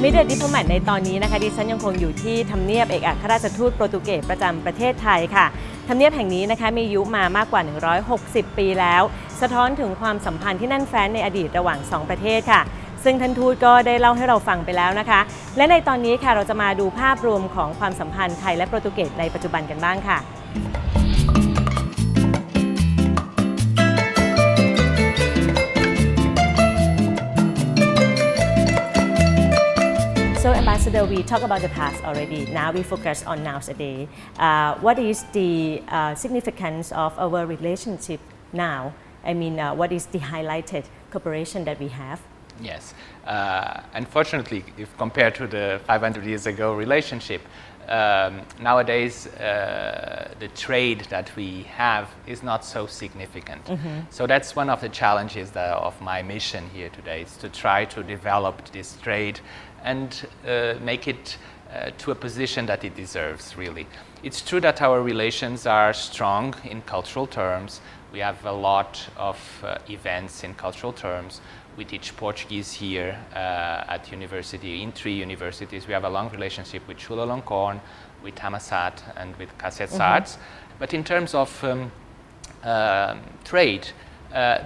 มิเด Diplomat ในตอนนี้นะคะดิฉันยังคงอยู่ที่ทำเนียบเอกอัครราชทูตโปรตุเกสประจำประเทศไทยค่ะทำเนียบแห่งนี้นะคะมีอายุมามากกว่า160 ปีแล้วสะท้อนถึงความสัมพันธ์ที่แน่นแฟ้นในอดีตระหว่าง2ประเทศค่ะซึ่งท่านทูตก็ได้เล่าให้เราฟังไปแล้วนะคะและในตอนนี้ค่ะเราจะมาดูภาพรวมของความสัมพันธ์ไทยและโปรตุเกสในปัจจุบันกันบ้างค่ะSo Ambassador, we talked about the past already. Now we focus on nowadays. What is the significance of our relationship now? I mean, what is the highlighted cooperation that we have? Yes. Unfortunately, if compared to the 500 years ago relationship, nowadays the trade that we have is not so significant. So that's one of the challenges of my mission here today, is to try to develop this trade and make it to a position that it deserves, really. It's true that our relations are strong in cultural terms. We have a lot of events in cultural terms. We teach Portuguese here at university, in 3 universities. We have a long relationship with Chulalongkorn, with Thammasat, and with Kasetsarts. But in terms of trade,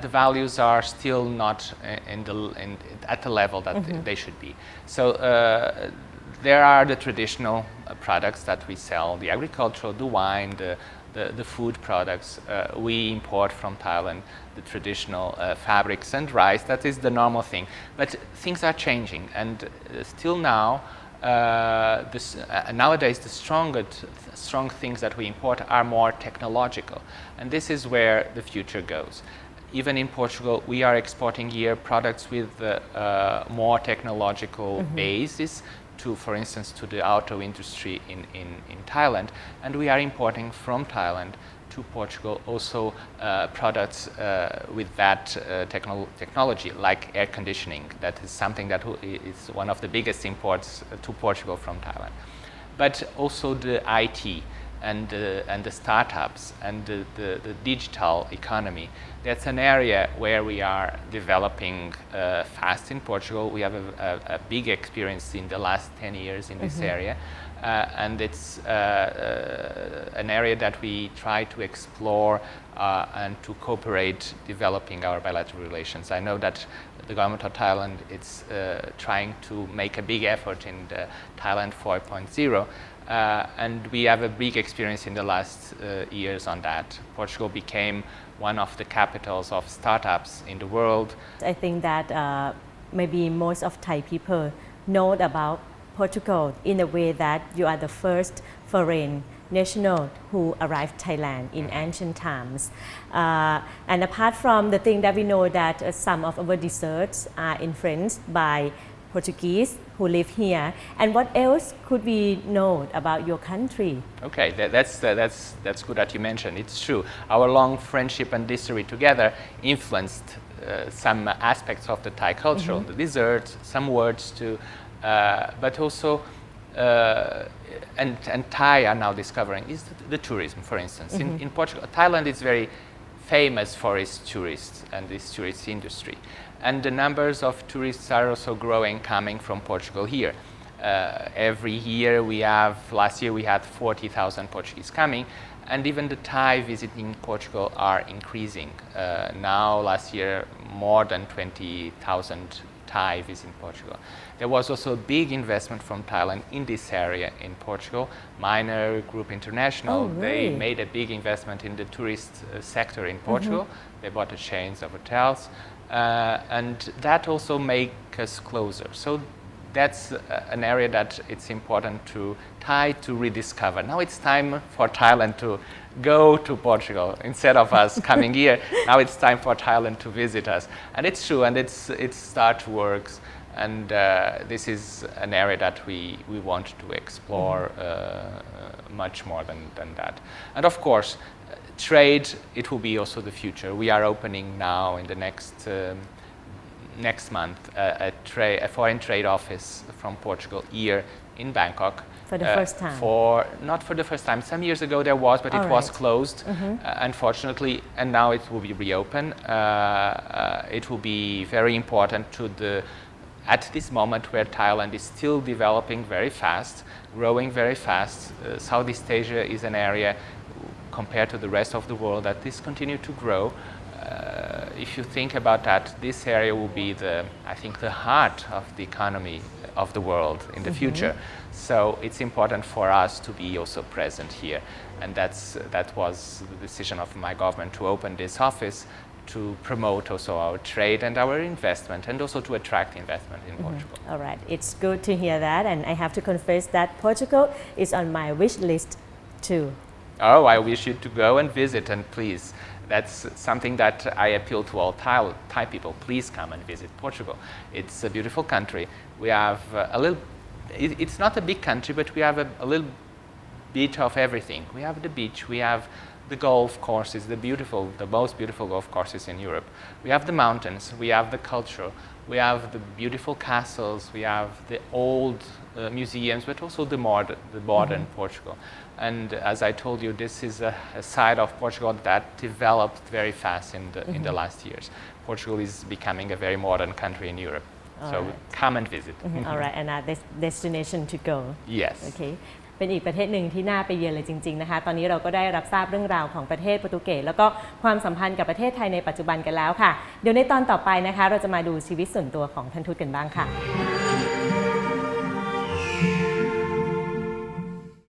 the values are still not at the level that they should be. So there are the traditional products that we sell, the agricultural, the wine, the food products. We import from Thailand the traditional fabrics and rice. That is the normal thing. But things are changing, and still now, nowadays the strong things that we import are more technological, and this is where the future goes. Even in Portugal, we are exporting here products with more technological basis, for instance, to the auto industry in Thailand, and we are importing from Thailand to Portugal also products with that technology, like air conditioning. That is something that is one of the biggest imports to Portugal from Thailand. But also the IT and the startups and the digital economy. That's an area where we are developing fast in Portugal. We have a big experience in the last 10 years in this area. And it's an area that we try to explore and to cooperate, developing our bilateral relations. I know that the government of Thailand is trying to make a big effort in the Thailand 4.0. And we have a big experience in the last years on that. Portugal became one of the capitals of startups in the world. I think that maybe most of Thai people know about Portugal in a way that you are the first foreign national who arrived Thailand in ancient times. And apart from the thing that we know that some of our desserts are influenced by Portuguese who live here, and what else could we know about your country? Okay, that's good that you mentioned. It's true. Our long friendship and history together influenced some aspects of the Thai culture, the desserts, some words too, but also and Thai are now discovering is the tourism, for instance. In Portugal, Thailand is very famous for its tourists and its tourist industry. And the numbers of tourists are also growing, coming from Portugal here. Every year last year we had 40,000 Portuguese coming, and even the Thai visiting Portugal are increasing. Now, last year, more than 20,000 Thai visiting Portugal. There was also a big investment from Thailand in this area in Portugal. Minor Group International, they made a big investment in the tourist sector in Portugal. They bought chains of hotels. And that also makes us closer. So that's an area that it's important to Thai to rediscover. Now it's time for Thailand to go to Portugal instead of us coming here. Now it's time for Thailand to visit us. And it's true, and it starts works. And this is an area that we want to explore much more than that. And of course, trade, it will be also the future. We are opening now in the next month a foreign trade office from Portugal here in Bangkok. For the first time? Not for the first time. Some years ago there was, but it was closed, unfortunately, and now it will be reopened. It will be very important to the at this moment where Thailand is still developing very fast, growing very fast. Southeast Asia is an area compared to the rest of the world that is continue to grow. If you think about that, this area will be I think the heart of the economy of the world in the future. So it's important for us to be also present here. And that was the decision of my government to open this office to promote also our trade and our investment and also to attract investment in Portugal. All right, it's good to hear that, and I have to confess that Portugal is on my wish list too. Oh, I wish you to go and visit, and please, that's something that I appeal to all Thai people. Please come and visit Portugal. It's a beautiful country. We have it's not a big country, but we have a little bit of everything. We have the beach, we have the golf courses, the most beautiful golf courses in Europe. We have the mountains, we have the culture, we have the beautiful castles, we have the old museums, but also the modern Portugal. And as I told you, this is a side of Portugal that developed very fast in the last years. Portugal is becoming a very modern country in Europe. So come and visit. All right, another destination to go. Yes. Okay. เป็นอีกประเทศหนึ่งที่น่าไปเยือนเลยจริงๆนะคะตอนนี้เราก็ได้รับทราบเรื่องราวของประเทศโปรตุเกสแล้วก็ความสัมพันธ์กับประเทศไทยในปัจจุบันกันแล้วค่ะเดี๋ยวในตอนต่อไปนะคะเราจะมาดูชีวิตส่วนตัวของท่านทูตกันบ้างค่ะ